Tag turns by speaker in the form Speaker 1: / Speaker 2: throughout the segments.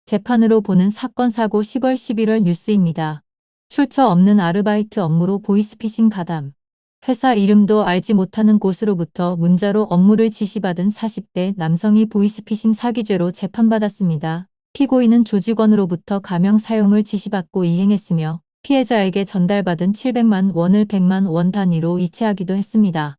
Speaker 1: 재판으로 보는 사건 사고 10월 11월 뉴스입니다. 출처 없는 아르바이트 업무로 보이스피싱 가담. 회사 이름도 알지 못하는 곳으로부터 문자로 업무를 지시받은 40대 남성이 보이스피싱 사기죄로 재판받았습니다. 피고인은 조직원으로부터 가명 사용을 지시받고 이행했으며 피해자에게 전달받은 700만 원을 100만 원 단위로 이체하기도 했습니다.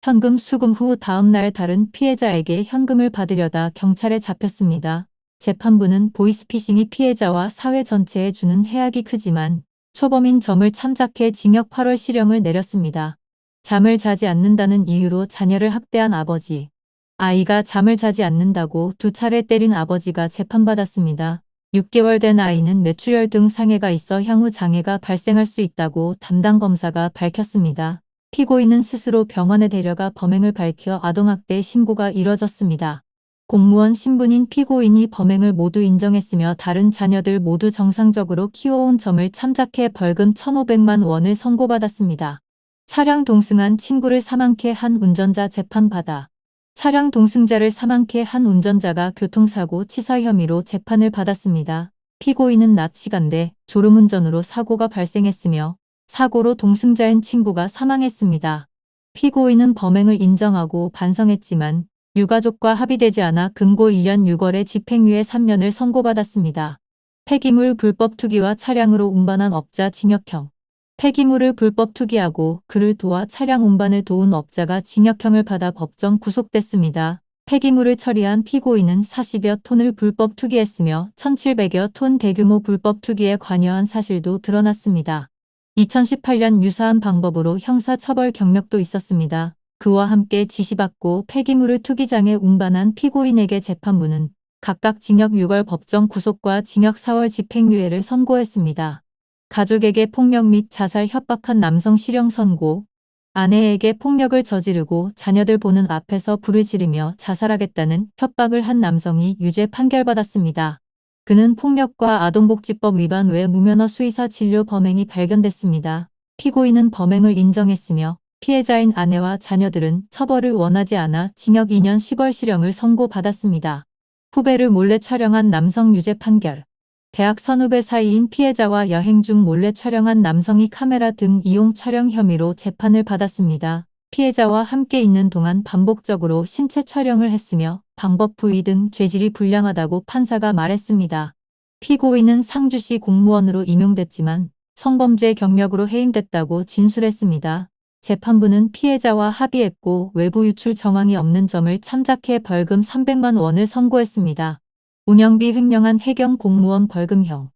Speaker 1: 현금 수금 후 다음 날 다른 피해자에게 현금을 받으려다 경찰에 잡혔습니다. 재판부는 보이스피싱이 피해자와 사회 전체에 주는 해악이 크지만 초범인 점을 참작해 징역 8월 실형을 내렸습니다. 잠을 자지 않는다는 이유로 자녀를 학대한 아버지. 아이가 잠을 자지 않는다고 2차례 때린 아버지가 재판받았습니다. 6개월 된 아이는 뇌출혈 등 장애가 있어 향후 장애가 발생할 수 있다고 담당 검사가 밝혔습니다. 피고인은 스스로 병원에 데려가 범행을 밝혀 아동학대 신고가 이뤄졌습니다. 공무원 신분인 피고인이 범행을 모두 인정했으며 다른 자녀들 모두 정상적으로 키워온 점을 참작해 벌금 1,500만 원을 선고받았습니다. 차량 동승한 친구를 사망케 한 운전자 재판받아. 차량 동승자를 사망케 한 운전자가 교통사고 치사 혐의로 재판을 받았습니다. 피고인은 낮 시간대 졸음운전으로 사고가 발생했으며 사고로 동승자인 친구가 사망했습니다. 피고인은 범행을 인정하고 반성했지만 유가족과 합의되지 않아 금고 1년 6월에 집행유예 3년을 선고받았습니다. 폐기물 불법 투기와 차량으로 운반한 업자 징역형. 폐기물을 불법 투기하고 그를 도와 차량 운반을 도운 업자가 징역형을 받아 법정 구속됐습니다. 폐기물을 처리한 피고인은 40여 톤을 불법 투기했으며 1,700여 톤 대규모 불법 투기에 관여한 사실도 드러났습니다. 2018년 유사한 방법으로 형사처벌 경력도 있었습니다. 그와 함께 지시받고 폐기물을 투기장에 운반한 피고인에게 재판부는 각각 징역 6월 법정 구속과 징역 4월 집행유예를 선고했습니다. 가족에게 폭력 및 자살 협박한 남성 실형 선고. 아내에게 폭력을 저지르고 자녀들 보는 앞에서 불을 지르며 자살하겠다는 협박을 한 남성이 유죄 판결받았습니다. 그는 폭력과 아동복지법 위반 외 무면허 수의사 진료 범행이 발견됐습니다. 피고인은 범행을 인정했으며 피해자인 아내와 자녀들은 처벌을 원하지 않아 징역 2년 10월 실형을 선고받았습니다. 후배를 몰래 촬영한 남성 유죄 판결. 대학 선후배 사이인 피해자와 여행 중 몰래 촬영한 남성이 카메라 등 이용 촬영 혐의로 재판을 받았습니다. 피해자와 함께 있는 동안 반복적으로 신체 촬영을 했으며 방법 부위 등 죄질이 불량하다고 판사가 말했습니다. 피고인은 상주시 공무원으로 임용됐지만 성범죄 경력으로 해임됐다고 진술했습니다. 재판부는 피해자와 합의했고 외부 유출 정황이 없는 점을 참작해 벌금 300만 원을 선고했습니다. 운영비 횡령한 해경 공무원 벌금형.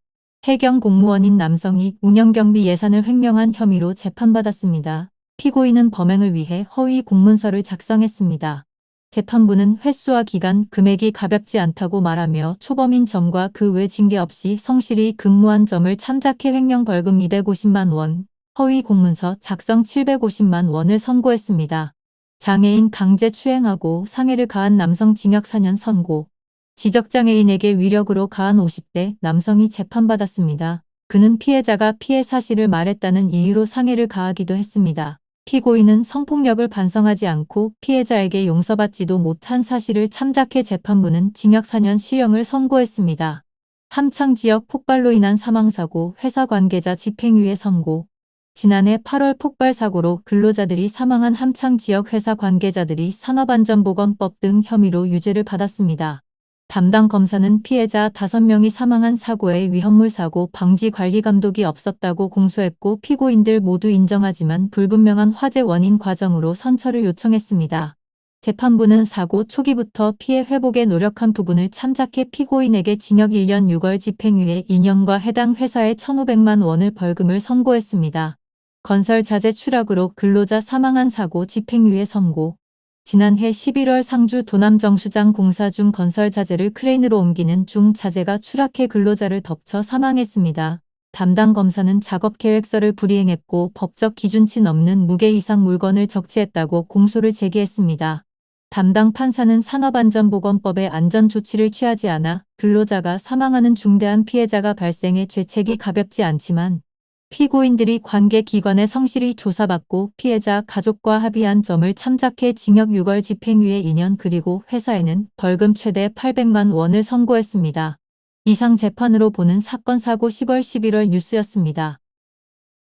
Speaker 1: 해경 공무원인 남성이 운영경비 예산을 횡령한 혐의로 재판받았습니다. 피고인은 범행을 위해 허위 공문서를 작성했습니다. 재판부는 횟수와 기간, 금액이 가볍지 않다고 말하며 초범인 점과 그 외 징계 없이 성실히 근무한 점을 참작해 횡령 벌금 250만 원, 허위 공문서 작성 750만 원을 선고했습니다. 장애인 강제 추행하고 상해를 가한 남성 징역 4년 선고. 지적장애인에게 위력으로 가한 50대 남성이 재판받았습니다. 그는 피해자가 피해 사실을 말했다는 이유로 상해를 가하기도 했습니다. 피고인은 성폭력을 반성하지 않고 피해자에게 용서받지도 못한 사실을 참작해 재판부는 징역 4년 실형을 선고했습니다. 함창 지역 폭발로 인한 사망사고 회사 관계자 집행유예 선고. 지난해 8월 폭발 사고로 근로자들이 사망한 함창 지역 회사 관계자들이 산업안전보건법 등 혐의로 유죄를 받았습니다. 담당 검사는 피해자 5명이 사망한 사고에 위험물 사고 방지 관리 감독이 없었다고 공소했고 피고인들 모두 인정하지만 불분명한 화재 원인 과정으로 선처를 요청했습니다. 재판부는 사고 초기부터 피해 회복에 노력한 부분을 참작해 피고인에게 징역 1년 6월 집행유예 2년과 해당 회사에 1,500만 원을 벌금을 선고했습니다. 건설 자재 추락으로 근로자 사망한 사고 집행유예 선고. 지난해 11월 상주 도남정수장 공사 중 건설 자재를 크레인으로 옮기는 중 자재가 추락해 근로자를 덮쳐 사망했습니다. 담당 검사는 작업 계획서를 불이행했고 법적 기준치 넘는 무게 이상 물건을 적치했다고 공소를 제기했습니다. 담당 판사는 산업안전보건법의 안전조치를 취하지 않아 근로자가 사망하는 중대한 피해자가 발생해 죄책이 가볍지 않지만 피고인들이 관계기관에 성실히 조사받고 피해자 가족과 합의한 점을 참작해 징역 6월 집행유예 2년 그리고 회사에는 벌금 최대 800만 원을 선고했습니다. 이상 재판으로 보는 사건 사고 10월 11월 뉴스였습니다.